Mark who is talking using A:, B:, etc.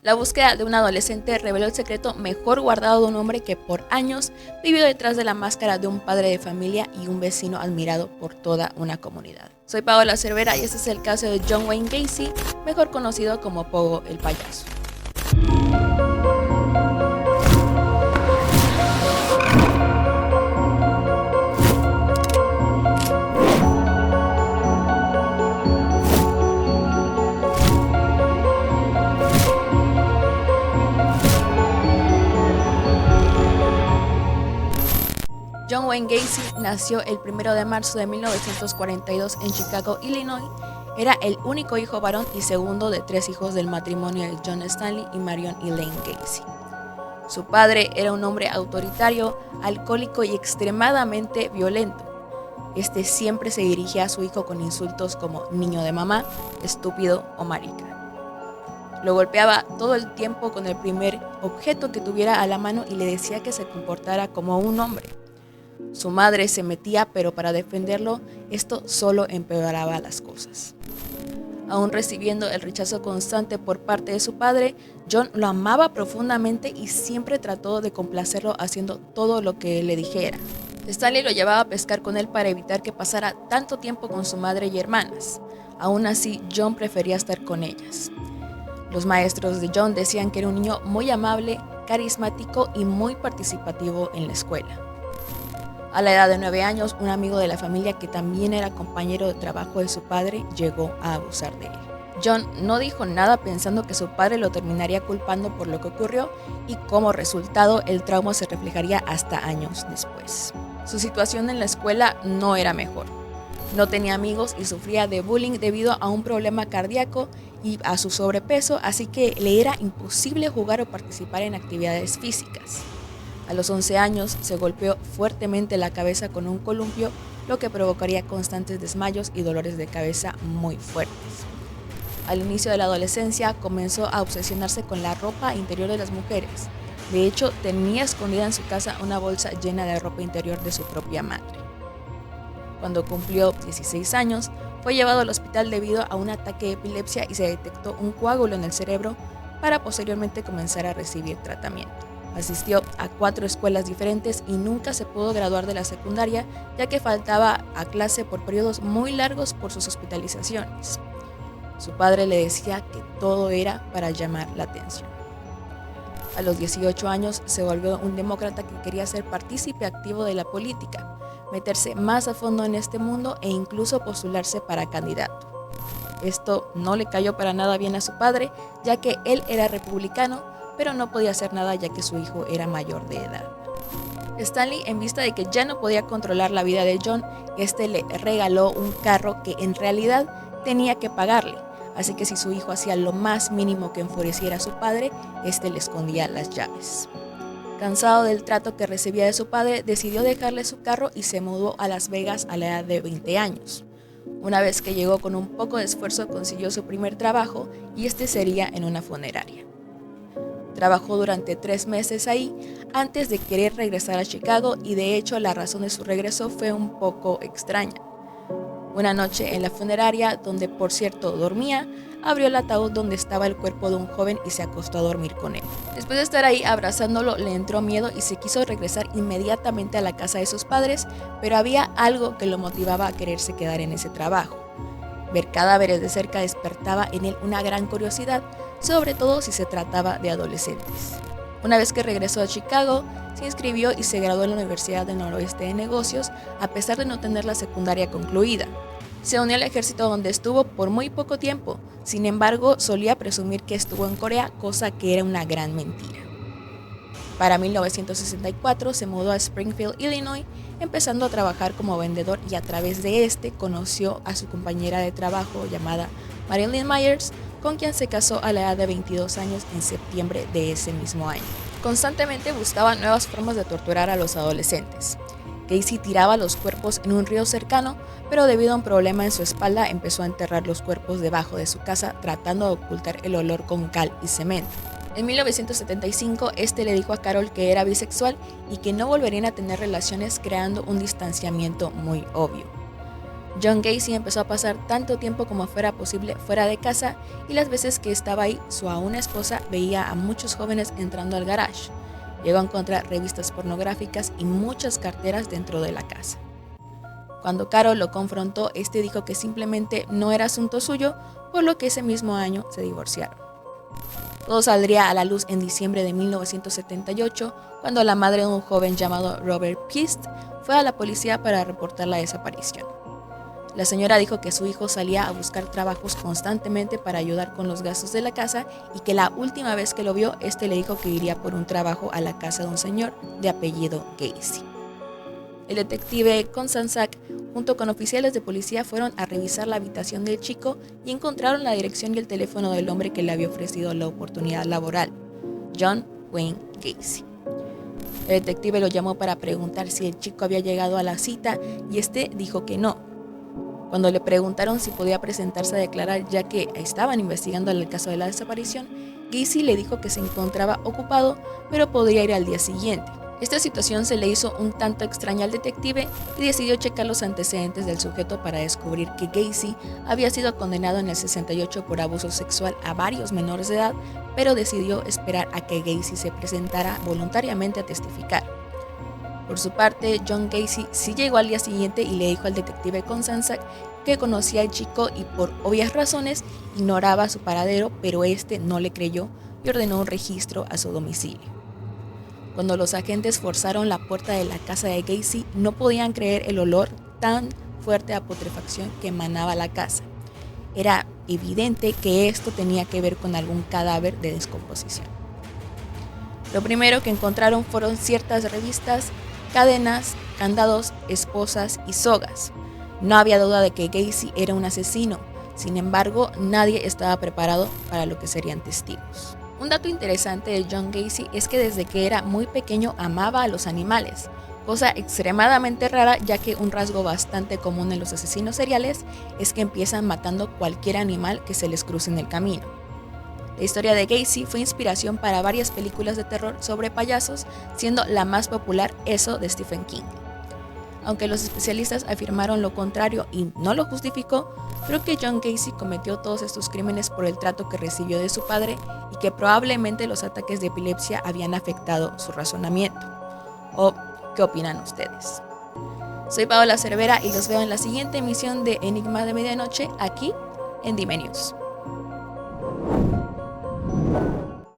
A: La búsqueda de un adolescente reveló el secreto mejor guardado de un hombre que por años vivió detrás de la máscara de un padre de familia y un vecino admirado por toda una comunidad. Soy Paola Cervera y este es el caso de John Wayne Gacy, mejor conocido como Pogo el Payaso. John Wayne Gacy nació el 1 de marzo de 1942 en Chicago, Illinois. Era el único hijo varón y segundo de 3 hijos del matrimonio de John Stanley y Marion Elaine Gacy. Su padre era un hombre autoritario, alcohólico y extremadamente violento. Este siempre se dirigía a su hijo con insultos como niño de mamá, estúpido o marica. Lo golpeaba todo el tiempo con el primer objeto que tuviera a la mano y le decía que se comportara como un hombre. Su madre se metía, pero para defenderlo, esto solo empeoraba las cosas. Aún recibiendo el rechazo constante por parte de su padre, John lo amaba profundamente y siempre trató de complacerlo haciendo todo lo que él le dijera. Stanley lo llevaba a pescar con él para evitar que pasara tanto tiempo con su madre y hermanas. Aún así, John prefería estar con ellas. Los maestros de John decían que era un niño muy amable, carismático y muy participativo en la escuela. A la edad de 9 años, un amigo de la familia que también era compañero de trabajo de su padre llegó a abusar de él. John no dijo nada pensando que su padre lo terminaría culpando por lo que ocurrió y como resultado el trauma se reflejaría hasta años después. Su situación en la escuela no era mejor. No tenía amigos y sufría de bullying debido a un problema cardíaco y a su sobrepeso, así que le era imposible jugar o participar en actividades físicas. A los 11 años se golpeó fuertemente la cabeza con un columpio, lo que provocaría constantes desmayos y dolores de cabeza muy fuertes. Al inicio de la adolescencia comenzó a obsesionarse con la ropa interior de las mujeres. De hecho, tenía escondida en su casa una bolsa llena de ropa interior de su propia madre. Cuando cumplió 16 años, fue llevado al hospital debido a un ataque de epilepsia y se detectó un coágulo en el cerebro para posteriormente comenzar a recibir tratamiento. Asistió a 4 escuelas diferentes y nunca se pudo graduar de la secundaria, ya que faltaba a clase por periodos muy largos por sus hospitalizaciones. Su padre le decía que todo era para llamar la atención. A los 18 años se volvió un demócrata que quería ser partícipe activo de la política, meterse más a fondo en este mundo e incluso postularse para candidato. Esto no le cayó para nada bien a su padre, ya que él era republicano, pero no podía hacer nada ya que su hijo era mayor de edad. Stanley, en vista de que ya no podía controlar la vida de John, le regaló un carro que en realidad tenía que pagarle, así que si su hijo hacía lo más mínimo que enfureciera a su padre, le escondía las llaves. Cansado del trato que recibía de su padre, decidió dejarle su carro y se mudó a Las Vegas a la edad de 20 años. Una vez que llegó con un poco de esfuerzo consiguió su primer trabajo y sería en una funeraria. Trabajó durante 3 meses ahí antes de querer regresar a Chicago y de hecho la razón de su regreso fue un poco extraña. Una noche en la funeraria, donde por cierto dormía, abrió el ataúd donde estaba el cuerpo de un joven y se acostó a dormir con él. Después de estar ahí abrazándolo, le entró miedo y se quiso regresar inmediatamente a la casa de sus padres, pero había algo que lo motivaba a quererse quedar en ese trabajo. Ver cadáveres de cerca despertaba en él una gran curiosidad, sobre todo si se trataba de adolescentes. Una vez que regresó a Chicago, se inscribió y se graduó en la Universidad del Noroeste de Negocios, a pesar de no tener la secundaria concluida. Se unió al ejército donde estuvo por muy poco tiempo, sin embargo, solía presumir que estuvo en Corea, cosa que era una gran mentira. Para 1964 se mudó a Springfield, Illinois, empezando a trabajar como vendedor y a través de conoció a su compañera de trabajo llamada Marilyn Myers, con quien se casó a la edad de 22 años en septiembre de ese mismo año. Constantemente buscaba nuevas formas de torturar a los adolescentes. Gacy tiraba los cuerpos en un río cercano, pero debido a un problema en su espalda empezó a enterrar los cuerpos debajo de su casa tratando de ocultar el olor con cal y cemento. En 1975, le dijo a Carol que era bisexual y que no volverían a tener relaciones, creando un distanciamiento muy obvio. John Gacy empezó a pasar tanto tiempo como fuera posible fuera de casa y las veces que estaba ahí, su aún esposa veía a muchos jóvenes entrando al garage. Llegó a encontrar revistas pornográficas y muchas carteras dentro de la casa. Cuando Carol lo confrontó, este dijo que simplemente no era asunto suyo, por lo que ese mismo año se divorciaron. Todo saldría a la luz en diciembre de 1978, cuando la madre de un joven llamado Robert Pist fue a la policía para reportar la desaparición. La señora dijo que su hijo salía a buscar trabajos constantemente para ayudar con los gastos de la casa y que la última vez que lo vio, este le dijo que iría por un trabajo a la casa de un señor de apellido Gacy. El detective Constanzac, junto con oficiales de policía, fueron a revisar la habitación del chico y encontraron la dirección y el teléfono del hombre que le había ofrecido la oportunidad laboral, John Wayne Gacy. El detective lo llamó para preguntar si el chico había llegado a la cita y este dijo que no. Cuando le preguntaron si podía presentarse a declarar ya que estaban investigando el caso de la desaparición, Gacy le dijo que se encontraba ocupado, pero podría ir al día siguiente. Esta situación se le hizo un tanto extraña al detective y decidió checar los antecedentes del sujeto para descubrir que Gacy había sido condenado en el 68 por abuso sexual a varios menores de edad, pero decidió esperar a que Gacy se presentara voluntariamente a testificar. Por su parte, John Gacy sí llegó al día siguiente y le dijo al detective Constanzac que conocía al chico y por obvias razones ignoraba su paradero, pero este no le creyó y ordenó un registro a su domicilio. Cuando los agentes forzaron la puerta de la casa de Gacy, no podían creer el olor tan fuerte a putrefacción que emanaba la casa. Era evidente que esto tenía que ver con algún cadáver de descomposición. Lo primero que encontraron fueron ciertas revistas, cadenas, candados, esposas y sogas. No había duda de que Gacy era un asesino, sin embargo, nadie estaba preparado para lo que serían testigos. Un dato interesante de John Gacy es que desde que era muy pequeño amaba a los animales, cosa extremadamente rara ya que un rasgo bastante común en los asesinos seriales es que empiezan matando cualquier animal que se les cruce en el camino. La historia de Gacy fue inspiración para varias películas de terror sobre payasos, siendo la más popular Eso de Stephen King. Aunque los especialistas afirmaron lo contrario y no lo justificó, creo que John Gacy cometió todos estos crímenes por el trato que recibió de su padre y que probablemente los ataques de epilepsia habían afectado su razonamiento. ¿O qué opinan ustedes? Soy Paola Cervera y los veo en la siguiente emisión de Enigma de Medianoche aquí en Dime News.